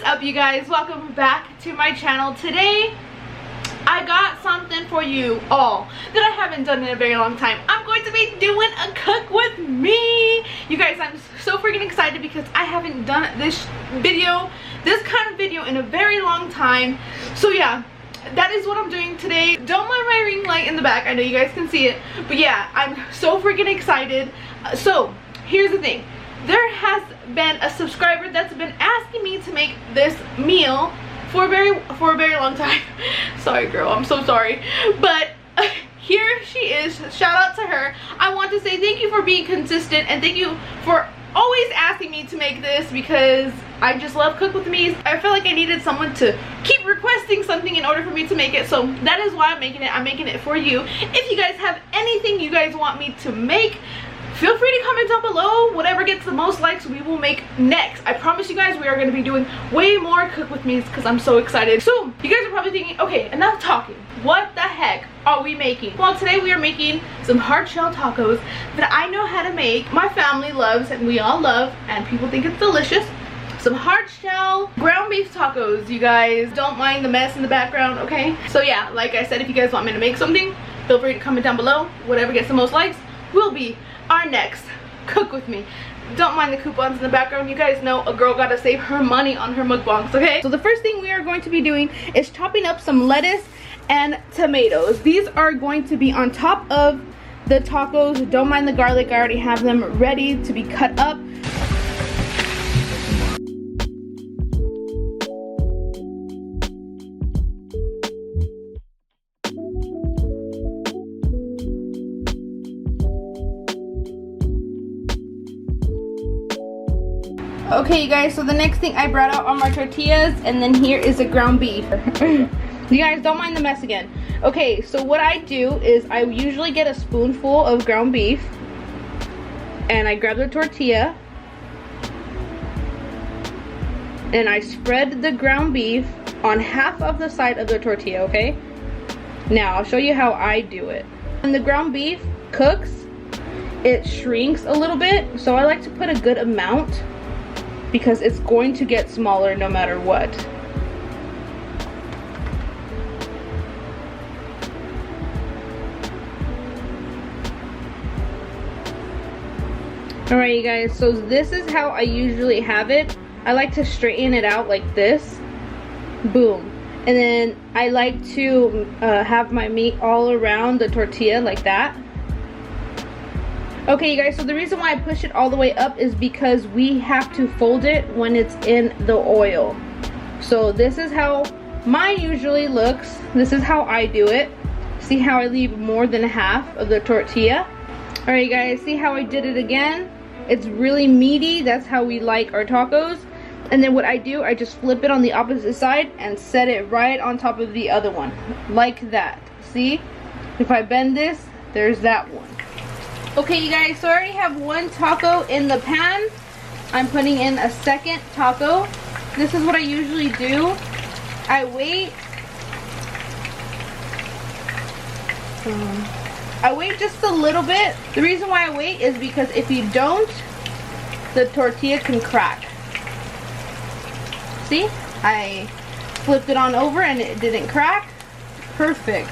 up, you guys? Welcome back to my channel. Today I got something for you all that I haven't done in a very long time. I'm going to be doing a cook with me. You guys, I'm so freaking excited because I haven't done this kind of video in a very long time. So yeah, that is what I'm doing today. Don't mind my ring light in the back. I know you guys can see it, but yeah, I'm so freaking excited. So here's the thing. There has been a subscriber that's been asking me to make this meal for a very long time. Sorry girl, I'm so sorry, but here she is. Shout out to her. I want to say thank you for being consistent and thank you for always asking me to make this, because I just love cook with me. I feel like I needed someone to keep requesting something in order for me to make it, so that is why I'm making it. I'm making it for you. If you guys have anything you guys want me to make, feel free to comment down below. Whatever gets the most likes, we will make next. I promise you guys we are going to be doing way more cook with me's because I'm so excited. So you guys are probably thinking, okay, enough talking. What the heck are we making? Well, today we are making some hard shell tacos that I know how to make. My family loves and we all love, and people think it's delicious. Some hard shell ground beef tacos, you guys. Don't mind the mess in the background, okay? So yeah, like I said, if you guys want me to make something, feel free to comment down below. Whatever gets the most likes will be our next cook with me. Don't mind the coupons in the background. You guys know a girl gotta save her money on her mukbangs, okay? So the first thing we are going to be doing is chopping up some lettuce and tomatoes. These are going to be on top of the tacos. Don't mind the garlic. I already have them ready to be cut up. Okay, you guys, so the next thing I brought out are my tortillas, and then here is the ground beef. You guys, don't mind the mess again. Okay, so what I do is I usually get a spoonful of ground beef, and I grab the tortilla, and I spread the ground beef on half of the side of the tortilla, okay? Now, I'll show you how I do it. When the ground beef cooks, it shrinks a little bit, so I like to put a good amount, because it's going to get smaller no matter what. Alright, you guys, so this is how I usually have it. I like to straighten it out like this. Boom. And then I like to have my meat all around the tortilla like that. Okay, you guys, so the reason why I push it all the way up is because we have to fold it when it's in the oil. So this is how mine usually looks. This is how I do it. See how I leave more than half of the tortilla? Alright, you guys, see how I did it again? It's really meaty. That's how we like our tacos. And then what I do, I just flip it on the opposite side and set it right on top of the other one. Like that. See? If I bend this, there's that one. Okay, you guys, so I already have one taco in the pan. I'm putting in a second taco. This is what I usually do. I wait. I wait just a little bit. The reason why I wait is because if you don't, the tortilla can crack. See? I flipped it on over and it didn't crack. Perfect.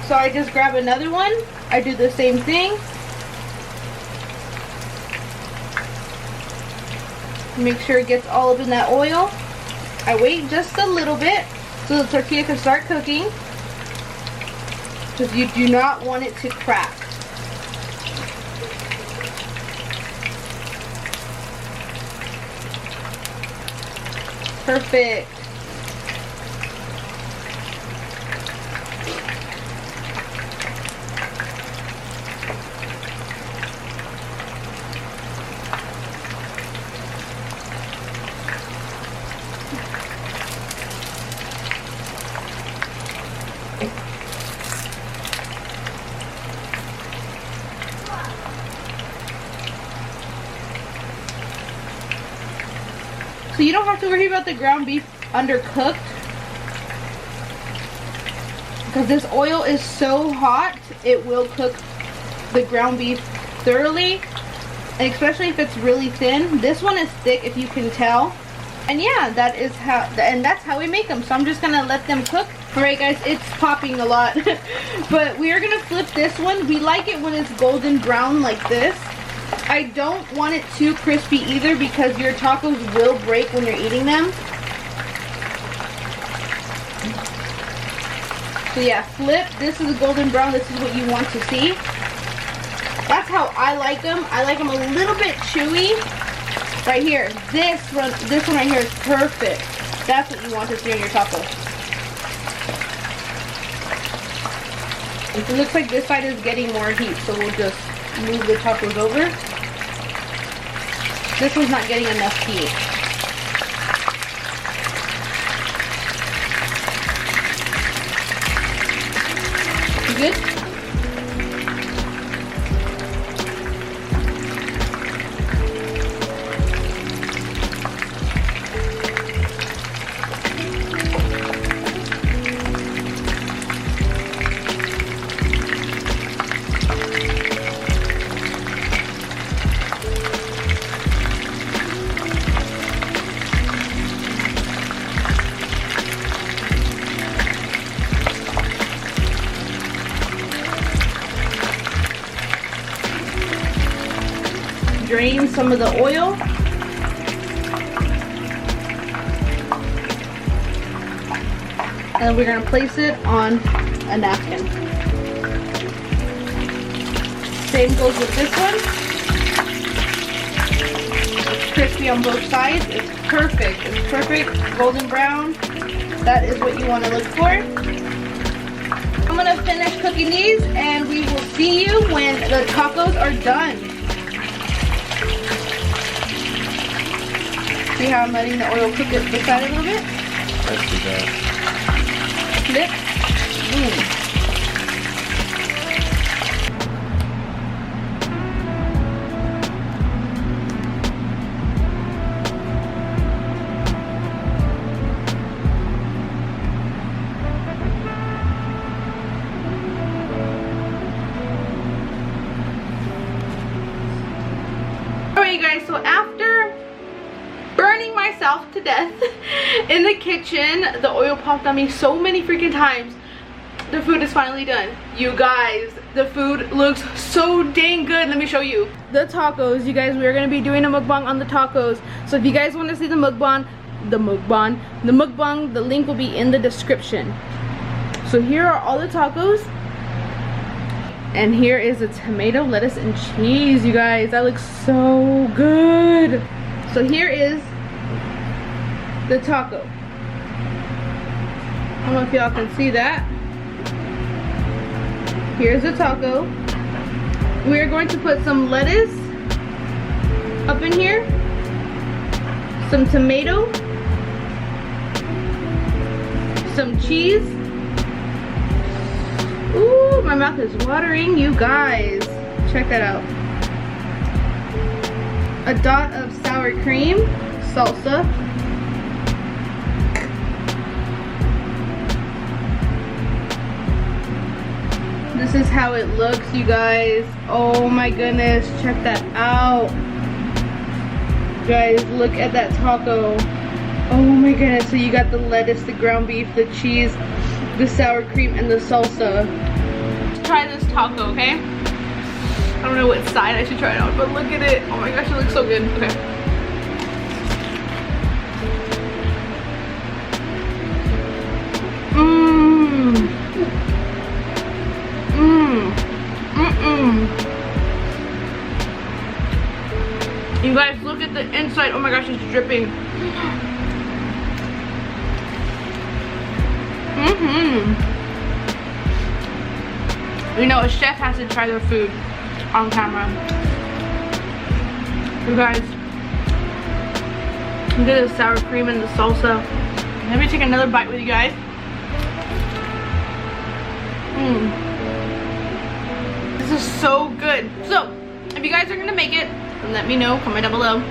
So I just grab another one. I do the same thing. Make sure it gets all up in that oil. I wait just a little bit so the tortilla can start cooking, because you do not want it to crack. Perfect. So you don't have to worry about the ground beef undercooked, because this oil is so hot, it will cook the ground beef thoroughly. especially if it's really thin. This one is thick, if you can tell. And yeah, that's how we make them. So I'm just gonna let them cook. All right, guys, it's popping a lot, but we are gonna flip this one. We like it when it's golden brown like this. I don't want it too crispy either because your tacos will break when you're eating them. So yeah, flip. This is a golden brown. This is what you want to see. That's how I like them. I like them a little bit chewy. Right here, this one right here is perfect. That's what you want to see on your taco. It looks like this side is getting more heat, so we'll just move the tacos over. This one's not getting enough heat. You good? Drain some of the oil. And we're going to place it on a napkin. Same goes with this one. It's crispy on both sides. It's perfect. It's perfect. Golden brown. That is what you want to look for. I'm going to finish cooking these and we will see you when the tacos are done. See how I'm letting the oil cook it this side a little bit? Let's do that. Flip. Alright guys, so after burning myself to death in the kitchen, the oil popped on me so many freaking times. The food is finally done. You guys, the food looks so dang good. Let me show you. The tacos, you guys, we're gonna be doing a mukbang on the tacos. So if you guys want to see the mukbang, the link will be in the description. So here are all the tacos. And here is a tomato, lettuce, and cheese, you guys. That looks so good. So here is the taco. I don't know if y'all can see that. Here's the taco. We're going to put some lettuce up in here, some tomato, some cheese. Ooh, my mouth is watering, you guys. Check that out. A dot of sour cream, salsa. This is how it looks, you guys. Oh my goodness, check that out. Guys, look at that taco. Oh my goodness, so you got the lettuce, the ground beef, the cheese, the sour cream, and the salsa. Let's try this taco, okay? I don't know what side I should try it on, but look at it. Oh my gosh, it looks so good. Okay. You guys, look at the inside. Oh my gosh, it's dripping. You know, a chef has to try their food on camera. You guys, look at the sour cream and the salsa. Let me take another bite with you guys. This is so good. So, if you guys are gonna make it, then let me know. Comment down below.